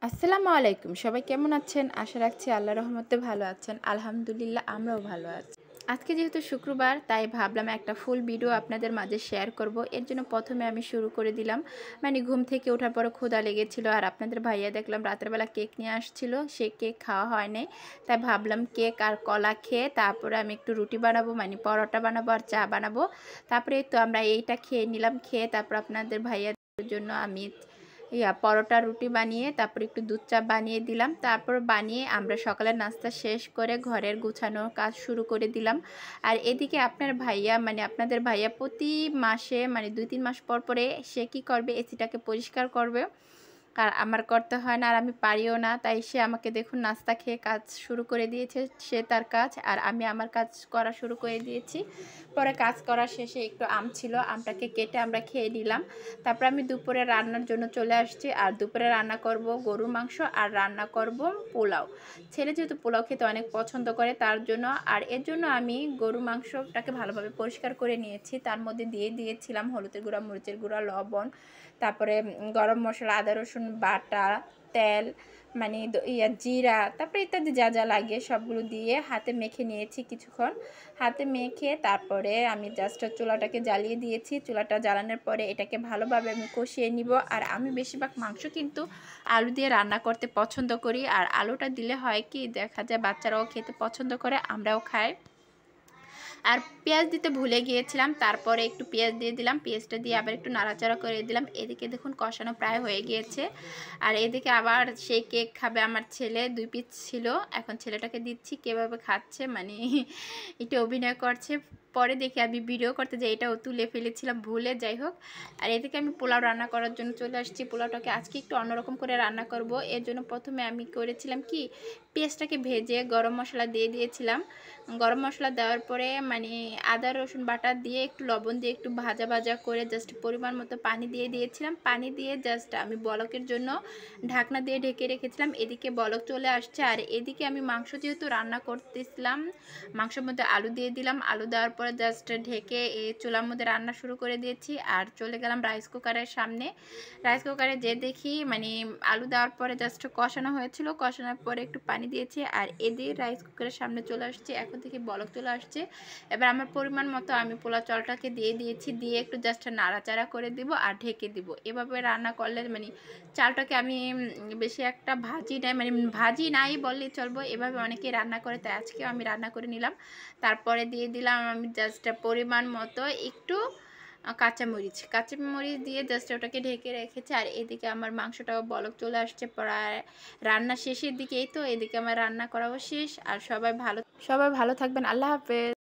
আসসালামু আলাইকুম। সবাই কেমন আছেন? আশা রাখছি আল্লাহর রহমতে ভালো আছেন। আলহামদুলিল্লাহ আমরাও ভালো আছি। আজকে যেহেতু শুক্রবার তাই ভাবলাম একটা ফুল ভিডিও আপনাদের মাঝে শেয়ার করব। এর জন্য প্রথমে আমি শুরু করে দিলাম। মানে ঘুম থেকে ওঠার পরে ক্ষুধা লেগেছিল আর আপনাদের ভাইয়া দেখলাম রাতের বেলা কেক নিয়ে আসছিল। সেই কেক খাওয়া হয় নাই। তাই ভাবলাম কেক আর কলা খেয়ে তারপরে আমি একটু রুটি বানাবো, মানে পরোটা বানাবো আর চা বানাবো। তারপরে তো আমরা এইটা খেয়ে নিলাম। খেয়ে তারপর আপনাদের ভাইয়াদের জন্য আমি পরোটা রুটি বানিয়ে তারপর একটু দুধ চা বানিয়ে দিলাম। তারপর বানিয়ে আমরা সকালের নাস্তা শেষ করে ঘরের গুছানোর কাজ শুরু করে দিলাম। আর এদিকে আপনাদের ভাইয়া প্রতি মাসে মানে 2-3 মাস পর পরে সে কী করবে, এসিটাকে পরিষ্কার করবে। আর আমার করতে হয় না আর আমি পারিও না, তাই সে আমাকে দেখুন নাস্তা খেয়ে কাজ শুরু করে দিয়েছে, সে তার কাজ আর আমি আমার কাজ করা শুরু করে দিয়েছি। পরে কাজ করার শেষে একটু আম ছিল, আমটাকে কেটে আমরা খেয়ে নিলাম। তারপর আমি দুপুরে রান্নার জন্য চলে আসছি। আর দুপুরে রান্না করব গরুর মাংস আর রান্না করব পোলাও। ছেলে যেহেতু পোলাও খেতে অনেক পছন্দ করে তার জন্য, আর এর জন্য আমি গরু মাংসটাকে ভালোভাবে পরিষ্কার করে নিয়েছি। তার মধ্যে দিয়ে দিয়েছিলাম হলুদের গুঁড়া, মরিচের গুঁড়া, লবণ, তারপরে গরম মশলা, আদা রসুন বাটা, তেল, মানে জিরা, তারপরে ইত্যাদি যা যা লাগে সবগুলো দিয়ে হাতে মেখে নিয়েছি কিছুক্ষণ। হাতে মেখে তারপরে আমি জাস্ট চুলাটাকে জ্বালিয়ে দিয়েছি। চুলাটা জ্বালানোর পরে এটাকে ভালোভাবে আমি কষিয়ে নিব। আর আমি বেশিরভাগ মাংস কিন্তু আলু দিয়ে রান্না করতে পছন্দ করি। আর আলুটা দিলে হয় কি, দেখা যায় বাচ্চারাও খেতে পছন্দ করে, আমরাও খাই। আর পেঁয়াজ দিতে ভুলে গিয়েছিলাম, তারপরে একটু পেঁয়াজ দিয়ে দিলাম। পেঁয়াজটা দিয়ে আবার একটু নাড়াচাড়া করে দিলাম। এদিকে দেখুন কষানো প্রায় হয়ে গিয়েছে। আর এদিকে আবার সেই কেক খাবে আমার ছেলে, 2 পিস ছিল। এখন ছেলেটাকে দিচ্ছি, কীভাবে খাচ্ছে মানে এটা অভিনয় করছে। পরে দেখি আমি ভিডিও করতে যাই, এটাও তুলে ফেলেছিলাম ভুলে, যাই হোক। আর এদিকে আমি পোলাও রান্না করার জন্য চলে আসছি। পোলাওটাকে আজকে একটু অন্যরকম করে রান্না করব। এর জন্য প্রথমে আমি করেছিলাম কি, পেঁয়াজটাকে ভেজে গরম মশলা দিয়ে দিয়েছিলাম। গরম মশলা দেওয়ার পরে মানে আদা রসুন বাটা দিয়ে একটু লবণ দিয়ে একটু ভাজা ভাজা করে জাস্ট পরিমাণ মতো পানি দিয়ে দিয়েছিলাম। পানি দিয়ে জাস্ট আমি বলকের জন্য ঢাকনা দিয়ে ঢেকে রেখেছিলাম। এদিকে বলক চলে আসছে। আর এদিকে আমি মাংস যেহেতু রান্না করতেছিলাম, মাংসের মধ্যে আলু দিয়ে দিলাম। আলু দেওয়ার পরে জাস্ট ঢেকে এই চুলার মধ্যে রান্না শুরু করে দিয়েছি। আর চলে গেলাম রাইস কুকারের সামনে। রাইস কুকারে যে দেখি মানে আলু দেওয়ার পরে জাস্ট কষানো হয়েছিল, কষানোর পরে একটু পানি দিয়েছি। আর এদিকে রাইস কুকারের সামনে চলে আসছে, এখন থেকে বলক চলে আসছে। এবার আমার পরিমাণ মতো আমি পোলাও চালটাকে দিয়ে দিয়েছি, দিয়ে একটু জাস্ট নাড়াচাড়া করে দিব আর ঢেকে দিব। এভাবে রান্না করলে মানে চালটাকে আমি বেশি একটা ভাজি নাই বললেই চলবো, এভাবে অনেকেই রান্না করে, তাই আজকেও আমি রান্না করে নিলাম। তারপরে দিয়ে দিলাম আমি জাস্ট পরিমাণ মতো একটু কাঁচামরিচ দিয়ে জাস্ট ওটাকে ঢেকে রেখেছি। আর এদিকে আমার মাংসটাও বলক চলে আসছে, প্রায় রান্না শেষের দিকেই। তো এদিকে আমার রান্না করাও শেষ। আর সবাই ভালো থাকবেন। আল্লাহ হাফেজ।